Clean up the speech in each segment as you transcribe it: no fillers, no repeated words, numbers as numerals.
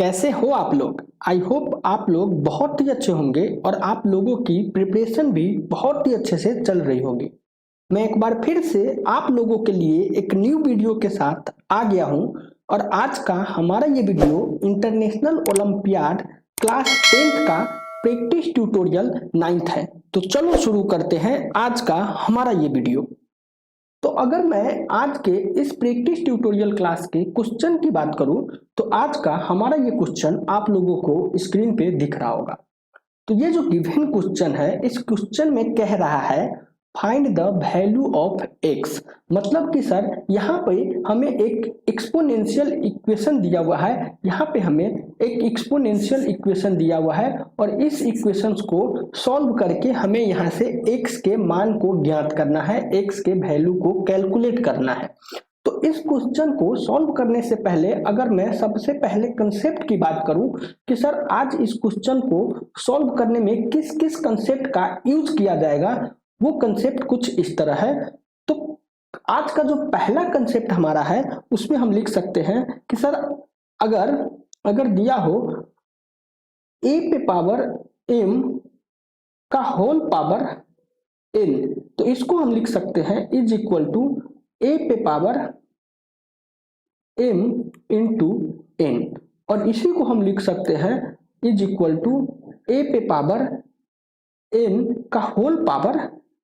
कैसे हो आप लोग। आई होप आप लोग बहुत ही अच्छे होंगे और आप लोगों की प्रिपरेशन भी बहुत ही अच्छे से चल रही होगी। मैं एक बार फिर से आप लोगों के लिए एक न्यू वीडियो के साथ आ गया हूं और आज का हमारा ये video international olympiad class 10th का प्रैक्टिस ट्यूटोरियल 9th है। तो चलो शुरू करते हैं आज का हमारा ये वीडियो। तो अगर मैं आज के इस प्रैक्टिस ट्यूटोरियल क्लास के क्वेश्चन की बात करूं तो आज का हमारा ये क्वेश्चन आप लोगों को स्क्रीन पे दिख रहा होगा। तो ये जो गिवन क्वेश्चन है, इस क्वेश्चन में कह रहा है find the value of x. मतलब कि सर यहाँ पे हमें एक एक्सपोनेंशियल इक्वेशन दिया हुआ है, यहाँ पे हमें एक एक्सपोनेंशियल इक्वेशन दिया हुआ है और इस इक्वेशंस को सॉल्व करके हमें यहाँ से एक्स के मान को ज्ञात करना है, एक्स के वैल्यू को कैलकुलेट करना है। तो इस क्वेश्चन को सॉल्व करने से पहले अगर मैं सबसे पहले कंसेप्ट की बात करूं कि सर आज इस क्वेश्चन को सॉल्व करने में किस किस कंसेप्ट का यूज किया जाएगा, वो कंसेप्ट कुछ इस तरह है। तो आज का जो पहला कंसेप्ट हमारा है उसमें हम लिख सकते हैं कि सर अगर दिया हो a पे पावर m का होल पावर n, तो इसको हम लिख सकते हैं इज इक्वल टू a पे पावर m इंटू n, और इसी को हम लिख सकते हैं इज इक्वल टू a पे पावर n का होल पावर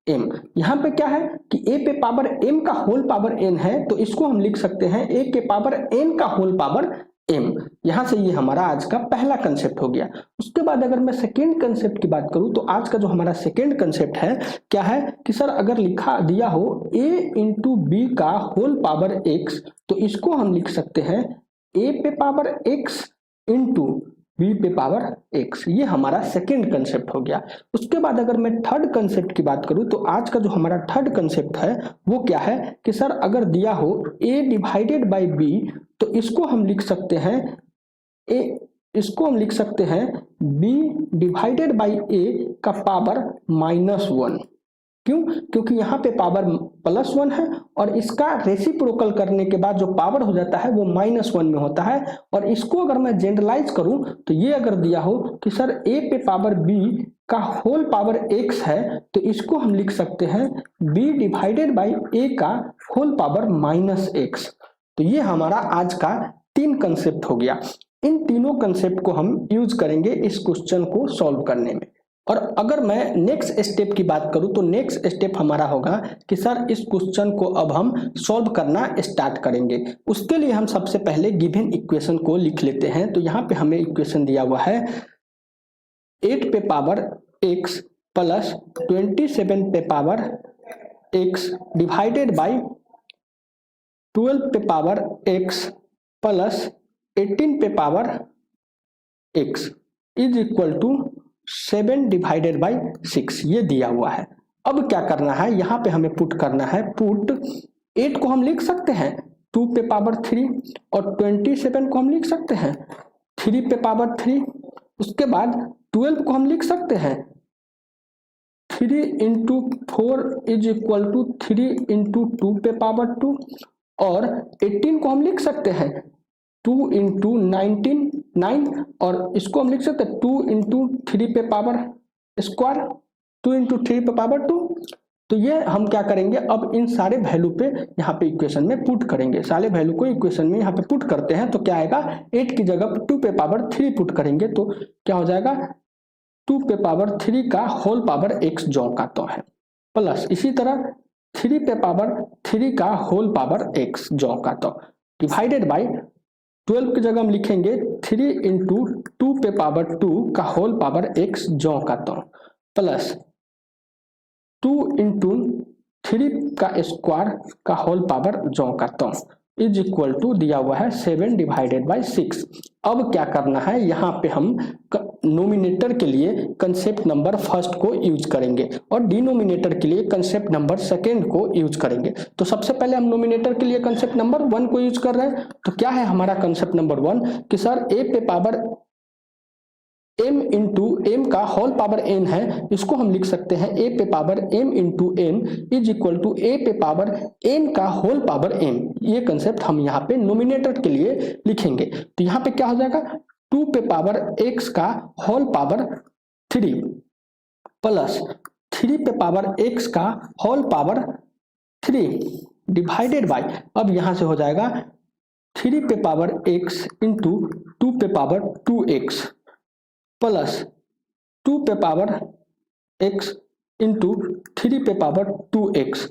m। यहाँ पे क्या है कि a पे पावर m का होल पावर n है, तो इसको हम लिख सकते हैं a के पावर n का होल पावर m। यहाँ से ये हमारा आज का पहला कंसेप्ट हो गया। उसके बाद अगर मैं सेकेंड कंसेप्ट की बात करूं तो आज का जो हमारा सेकेंड कंसेप्ट है क्या है कि सर अगर लिखा दिया हो a इंटू बी का होल पावर x, तो इसको हम लिख सकते हैं a पे पावर x इंटू बी पे पावर x। ये हमारा सेकेंड कंसेप्ट हो गया। उसके बाद अगर मैं थर्ड कंसेप्ट की बात करूं तो आज का जो हमारा थर्ड कंसेप्ट है वो क्या है कि सर अगर दिया हो a डिवाइडेड बाई b, तो इसको हम लिख सकते हैं b डिवाइडेड बाई a का पावर -1। क्यों? क्योंकि यहाँ पे पावर +1 है और इसका रेसिप्रोकल करने के बाद जो पावर हो जाता है वो -1 में होता है। और इसको अगर मैं जनरलाइज करूं तो ये अगर दिया हो कि सर a पे पावर b का होल पावर x है, तो इसको हम लिख सकते हैं b डिवाइडेड बाई a का होल पावर -x। तो ये हमारा आज का 3 कंसेप्ट हो गया। इन तीनों कंसेप्ट को हम यूज करेंगे इस क्वेश्चन को सॉल्व करने में। और अगर मैं नेक्स्ट स्टेप की बात करूं तो नेक्स्ट स्टेप हमारा होगा कि सर इस क्वेश्चन को अब हम सॉल्व करना स्टार्ट करेंगे। उसके लिए हम सबसे पहले गिवन इक्वेशन को लिख लेते हैं। तो यहाँ पे हमें इक्वेशन दिया हुआ है 8 पे पावर x प्लस 27 पे पावर x डिवाइडेड बाई 12 पे पावर x प्लस 18 पे power x is equal to 7 divided by 6। ये दिया हुआ है। अब क्या करना है, यहाँ पे हमें पुट करना है। पुट 8 को हम लिख सकते हैं 2 पे पावर 3 और 27 को हम लिख सकते हैं 3 पे पावर 3। उसके बाद 12 को हम लिख सकते हैं 3 into 4 is equal to 3 into 2 पे पावर 2 और 18 को हम लिख सकते हैं 2 इंटू 9 और इसको हम लिख सकते हैं 2 इंटू 3 पे पावर स्क्वायर 2 इंटू 3 पे पावर 2। तो ये हम क्या करेंगे, अब इन सारे वैल्यू पे यहाँ पे इक्वेशन में पुट करेंगे। सारे वैल्यू को इक्वेशन में यहाँ पे पुट करते हैं तो क्या आएगा, 8 की जगह 2 पे पावर 3 पुट करेंगे तो क्या हो जाएगा 2 पे पावर 3 का होल पावर x जो का तो है, प्लस इसी तरह 3 पे पावर 3 का होल पावर x जो का तो डिवाइडेड बाई 12 की जगह हम लिखेंगे 3 इंटू 2 पे पावर 2 का होल पावर x जो का तो प्लस 2 इंटू 3 का स्क्वायर का होल पावर जो का तो इज इक्वल टू दिया हुआ है 7 डिवाइडेड बाई 6। अब क्या करना है, यहाँ पे हम नोमिनेटर के लिए कंसेप्ट नंबर फर्स्ट को यूज करेंगे और डिनोमिनेटर के लिए कंसेप्ट नंबर सेकेंड को यूज करेंगे। तो सबसे पहले हम नोमिनेटर के लिए कंसेप्ट नंबर 1 को यूज कर रहे हैं। तो क्या है हमारा कंसेप्ट नंबर 1 कि सर a पे पावर m इंटू एम का होल पावर n है, इसको हम लिख सकते हैं a पे power m into n is equal to a पे पावर n का होल पावर m। ये कंसेप्ट हम यहाँ पे नोमिनेटर के लिए लिखेंगे। तो यहाँ पे क्या हो जाएगा 2 पे पावर x का होल पावर 3 प्लस 3 पे पावर x का होल पावर 3 डिवाइडेड बाय, अब यहां से हो जाएगा 3 पे पावर x इंटू 2 पे पावर 2x प्लस 2 पे पावर x इंटू 3 पे power 2x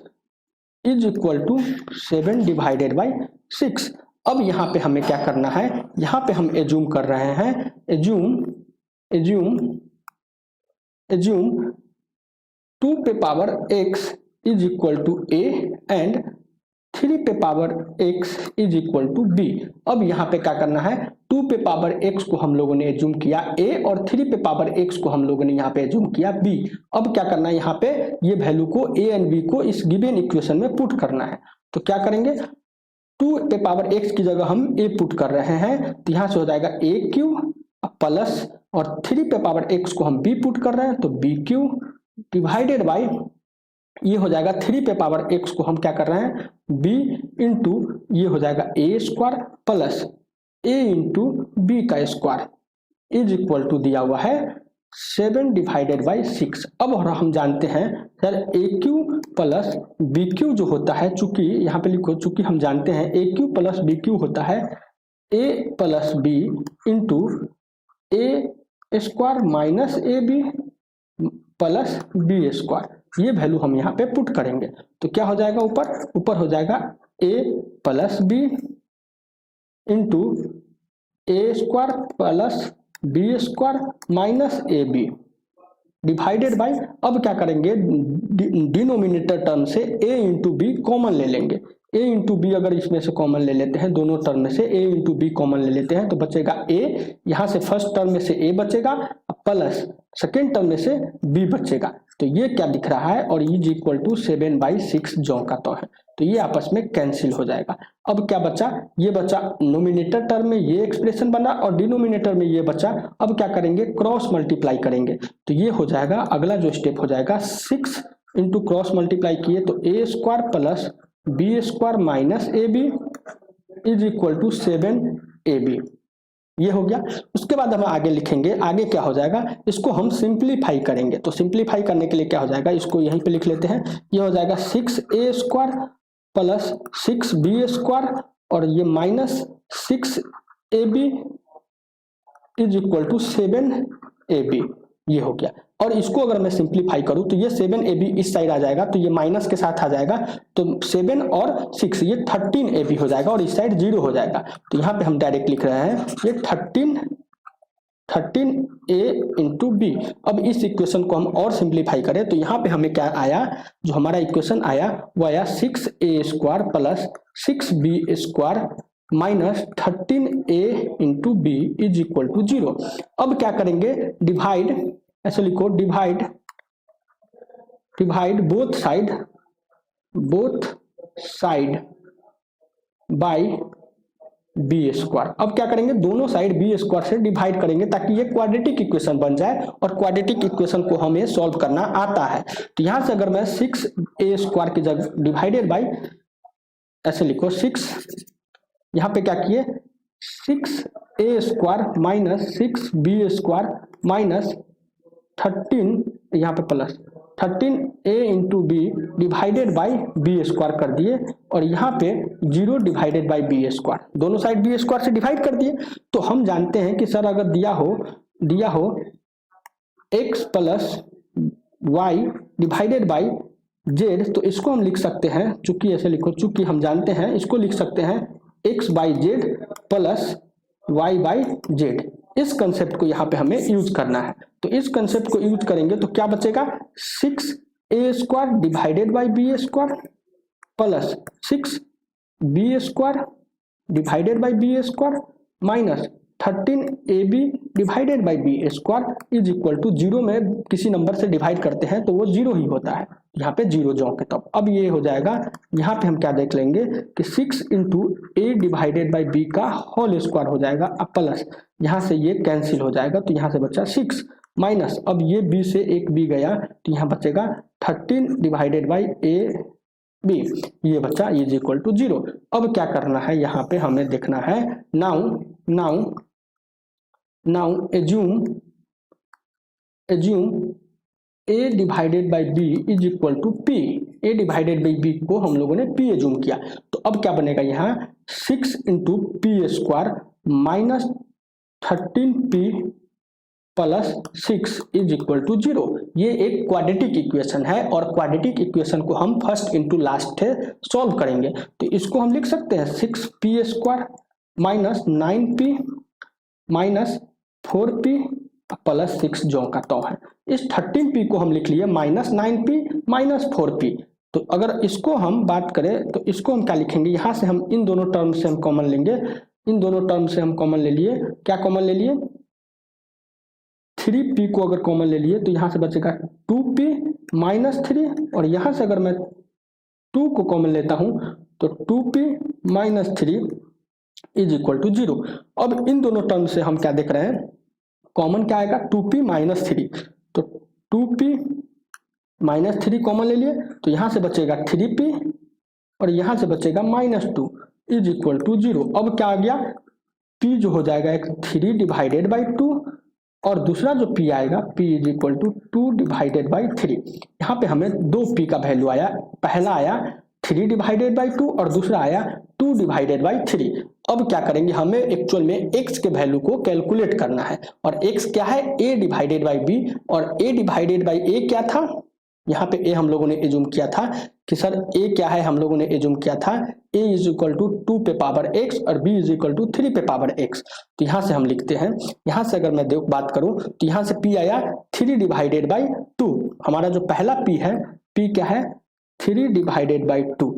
is equal to 7 divided by 6। अब यहाँ पे हमें क्या करना है, यहाँ पे हम एज्यूम कर रहे हैं, एज्यूम 2 पे power x is equal to a and 3 पे power x is equal to b। अब यहाँ पे क्या करना है, 2 पे पावर x को हम लोगों ने एज्यूम किया a और 3 पे पावर x को हम लोगों ने यहाँ पे एज्यूम किया b। अब क्या करना है, यहाँ पे ये वैल्यू को a एंड b को इस गिवन इक्वेशन में पुट करना है। तो क्या करेंगे, 2 पे पावर x की जगह हम a पुट कर रहे हैं, तो यहाँ से हो जाएगा a क्यूब प्लस, और 3 पे पावर x को हम b पुट कर रहे हैं तो b क्यूब डिवाइडेड बाई, ये हो जाएगा 3 पे पावर x को हम क्या कर रहे हैं b इंटू, ये हो जाएगा a square plus a into b का स्क्वायर इज इक्वल टू दिया हुआ है 7 डिवाइडेड बाई 6। अब हम जानते हैं sir a cube plus b Q जो होता है, चूंकि यहाँ पे लिखो, चूंकि हम जानते हैं a cube plus b cube होता है a plus b into a square minus A B plus B square, ये वैल्यू हम यहाँ पे पुट करेंगे तो क्या हो जाएगा, ऊपर हो जाएगा a plus B into A square plus B square minus A B divided by, अब क्या करेंगे, डिनोमिनेटर टर्म से a इंटू बी कॉमन ले लेंगे। a इंटू बी अगर इसमें से कॉमन ले लेते हैं, दोनों टर्म में से a इंटू बी कॉमन ले लेते हैं तो बचेगा a, यहाँ से फर्स्ट टर्म में से a बचेगा प्लस सेकेंड टर्म में से b बचेगा, तो ये क्या दिख रहा है, और इज इक्वल टू 7/6 जो का तो है, तो ये आपस में कैंसिल हो जाएगा। अब क्या बचा, ये बचा नोमिनेटर टर्म में ये एक्सप्रेशन बना और डिनोमिनेटर में ये बचा। अब क्या करेंगे, क्रॉस मल्टीप्लाई करेंगे तो ये हो जाएगा, अगला जो स्टेप हो जाएगा 6 इंटू क्रॉस मल्टीप्लाई किए तो a square plus B square minus A b is equal to 7ab, ये हो गया। उसके बाद हम आगे लिखेंगे, आगे क्या हो जाएगा, इसको हम सिंप्लीफाई करेंगे, तो सिंप्लीफाई करने के लिए क्या हो जाएगा, इसको यहीं पे लिख लेते हैं, ये हो जाएगा 6a square plus 6b square और ये minus 6ab is equal to 7ab, ये हो गया। और इसको अगर मैं सिंप्लीफाई करूं तो ये 7ab इस साइड आ जाएगा तो ये माइनस के साथ आ जाएगा, तो 7 और 6 ये 13ab हो जाएगा और इस साइड 0 हो जाएगा, तो यहाँ पे हम डायरेक्ट लिख रहे हैं ये 13a इंटू बी। अब इस इक्वेशन को हम और सिंप्लीफाई करें तो यहाँ पे हमें क्या आया, जो हमारा इक्वेशन आया वो आया 6a square plus 6b square minus 13a into b is equal to 0। अब क्या करेंगे, डिवाइड, ऐसे लिखो, divide both side by b square. अब क्या करेंगे, दोनों साइड बी स्क्वायर से डिवाइड करेंगे ताकि ये क्वाड्रेटिक इक्वेशन बन जाए, और क्वाड्रेटिक इक्वेशन को हमें सॉल्व करना आता है। तो यहां से अगर मैं 6a स्क्वायर की जगह डिवाइडेड बाय, ऐसे लिखो 6, यहाँ पे क्या किए 6a square minus 6b square minus 13, यहाँ पे plus 13a into b divided by b square कर दिए, और यहाँ पे 0 डिवाइडेड बाई बी स्क्वायर, दोनों साइड बी स्क्वायर से डिवाइड कर दिए। तो हम जानते हैं कि सर अगर दिया हो x plus y divided by z, तो इसको हम लिख सकते हैं, चूंकि ऐसे लिखो, चूंकि हम जानते हैं इसको लिख सकते हैं x by Z plus y by Z. इस कंसेप्ट को यहाँ पे हमें यूज करना है, तो इस कंसेप्ट को यूज करेंगे तो क्या बचेगा, 6a square divided by b square plus 6b square divided by b square minus 13ab divided by b square is equal to 0 में किसी नंबर से डिवाइड करते हैं तो वो 0 ही होता है, यहाँ पे 0 जो के तब। अब ये हो जाएगा, यहाँ पे हम क्या देख लेंगे कि 6 into a divided by b का होल स्क्वायर हो जाएगा, अब प्लस यहाँ से ये कैंसिल हो जाएगा तो यहाँ से बचा 6 माइनस, अब ये b से एक b गया तो यहाँ बचेगा 13 डिवाइडेड बाई ए बी, ये बच्चा इज इक्वल टू 0। अब क्या करना है, यहाँ पे हमें देखना है now now assume a divided by b is equal to p। a divided by b को हम लोगों ने p एज्यूम किया, तो अब क्या बनेगा यहाँ 6 into p square minus 13p plus 6 is equal to 0। ये एक क्वाड्रेटिक इक्वेशन है और क्वाड्रेटिक इक्वेशन को हम फर्स्ट इंटू लास्ट सॉल्व करेंगे। तो इसको हम लिख सकते हैं 6p square minus 9p minus 4p plus 6 जो का तो है। इस 13p को हम लिख लिए माइनस 9p माइनस 4p। तो अगर इसको हम बात करें तो इसको हम क्या लिखेंगे, यहाँ से हम इन दोनों टर्म से हम कॉमन लेंगे, इन दोनों टर्म से हम कॉमन ले लिए, क्या कॉमन ले लिए 3p को अगर कॉमन ले लिए तो यहाँ से बचेगा 2p माइनस 3 और यहाँ से अगर मैं 2 को कॉमन लेता हूँ तो 2p minus 3 is equal to 0। अब इन दोनों टर्म से हम क्या देख रहे हैं, कॉमन क्या आएगा 2p माइनस 3, तो 2p माइनस 3 कॉमन ले लिए तो यहाँ से बचेगा 3p और यहाँ से बचेगा माइनस 2 इज इक्वल टू 0। अब क्या आ गया p जो हो जाएगा एक 3 डिवाइडेड बाई 2 और दूसरा जो p आएगा p is equal to 2 divided by 3। यहाँ पे हमें दो p का वैल्यू आया, पहला आया 3 डिवाइडेड बाई 2 और दूसरा आया 2 डिवाइडेड बाई 3। अब क्या करेंगे, हमें एक्चुअल में x के वैल्यू को कैलकुलेट करना है और x क्या है a डिवाइडेड बाई b और a डिवाइडेड बाई a क्या था, यहाँ पे a हम लोगों ने एज्यूम किया था कि सर a क्या है, हम लोगों ने एज्यूम किया था a इज इक्वल टू 2 पे पावर x और b इज इक्वल टू 3 पे पावर x। तो यहाँ से हम लिखते हैं, यहाँ से अगर मैं बात करूँ तो यहाँ से p आया 3 डिवाइडेड बाई 2। हमारा जो पहला p है, p क्या है 3 डिवाइडेड बाई 2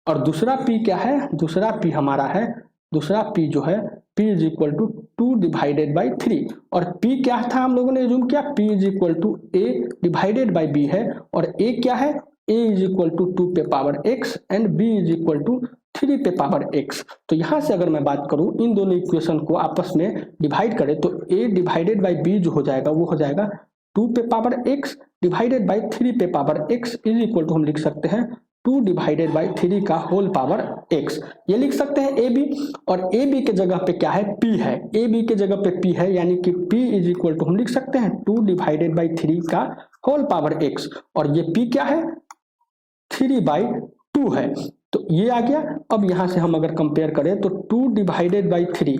और दूसरा p क्या है, दूसरा p हमारा है, दूसरा p जो है p is equal to 2 divided by 3 और p क्या था हम लोगों ने एज्यूम किया p is equal to a divided by b है और a क्या है a इज इक्वल टू 2 पे power x and b is equal to 3 पे पावर x। तो यहाँ से अगर मैं बात करूँ इन दोनों इक्वेशन को आपस में डिवाइड करें तो a डिवाइडेड बाई b जो हो जाएगा वो हो जाएगा 2 पे पावर x डिवाइडेड बाई 3 पे power x is equal to हम लिख सकते हैं 2 डिवाइडेड बाई 3 का होल पावर x। ये लिख सकते हैं ab और ab के जगह पे क्या है p है, ab के जगह पे p है यानी कि p इज इक्वल टू हम लिख सकते हैं 2 डिवाइडेड बाई 3 का होल पावर x और ये p क्या है 3 बाई 2 है। तो ये आ गया। अब यहाँ से हम अगर कंपेयर करें तो 2 डिवाइडेड बाई 3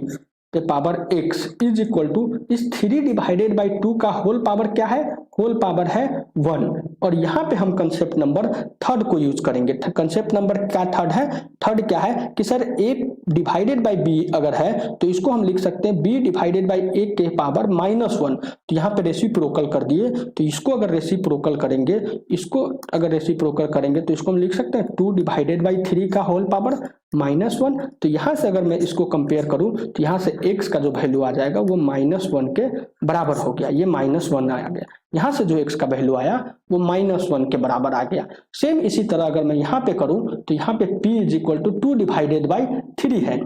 पे power x is equal to इस 3 डिवाइडेड बाई 2 का होल पावर क्या है, होल पावर है 1 और यहाँ पे हम कंसेप्ट नंबर थर्ड को यूज करेंगे। कंसेप्ट नंबर क्या थर्ड है, थर्ड क्या है कि sir a divided by b अगर है तो इसको हम लिख सकते हैं b डिवाइडेड बाई a के पावर -1। तो यहाँ पे रेसिप्रोकल कर दिए, तो इसको अगर रेसिप्रोकल करेंगे, इसको अगर रेसिप्रोकल करेंगे तो इसको हम लिख सकते हैं 2 डिवाइडेड बाई 3 का होल पावर -1। तो यहाँ से अगर मैं इसको कंपेयर करूँ तो यहाँ से x का जो वैल्यू आ जाएगा वो -1 के बराबर हो गया, ये -1 आ गया। यहाँ से जो x का वैल्यू आया वो -1 के बराबर आ गया। सेम इसी तरह अगर मैं यहाँ पे करूँ तो यहाँ पे p is equal to 2 divided by 3 है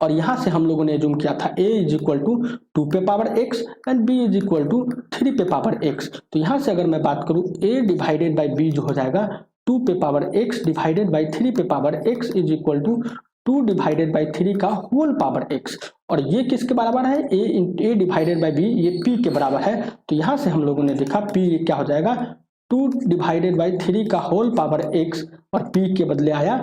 और यहाँ से हम लोगों ने एज्यूम किया था a इज इक्वल टू 2 पे power x and b is equal to 3 पे पावर x। तो यहाँ से अगर मैं बात करूँ a डिवाइडेड बाई b जो हो जाएगा 2 पे पावर x डिवाइडेड बाई 3 पे power x is equal to 2 divided by 3 का होल पावर x और ये किसके बराबर है a डिवाइडेड बाई b, ये p के बराबर है। तो यहाँ से हम लोगों ने देखा p क्या हो जाएगा 2 डिवाइडेड बाई 3 का होल पावर x और p के बदले आया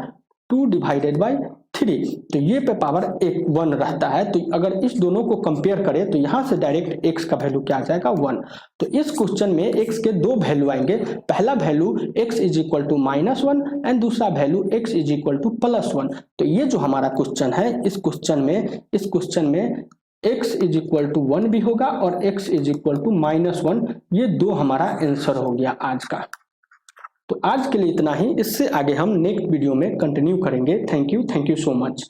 2 डिवाइडेड बाई 3। तो ये पे पावर 1 रहता है। तो अगर इस दोनों को कंपेयर करें तो यहाँ से डायरेक्ट x का वैल्यू क्या आ जाएगा 1। तो इस क्वेश्चन में x के दो वैल्यू आएंगे, पहला value x is equal to -1 and दूसरा value x is equal to +1। तो ये जो हमारा क्वेश्चन है इस क्वेश्चन में x इज इक्वल टू 1 भी होगा और x इज इक्वल टू -1, ये दो हमारा आंसर हो गया आज का। तो आज के लिए इतना ही, इससे आगे हम नेक्स्ट वीडियो में कंटिन्यू करेंगे। Thank you so much.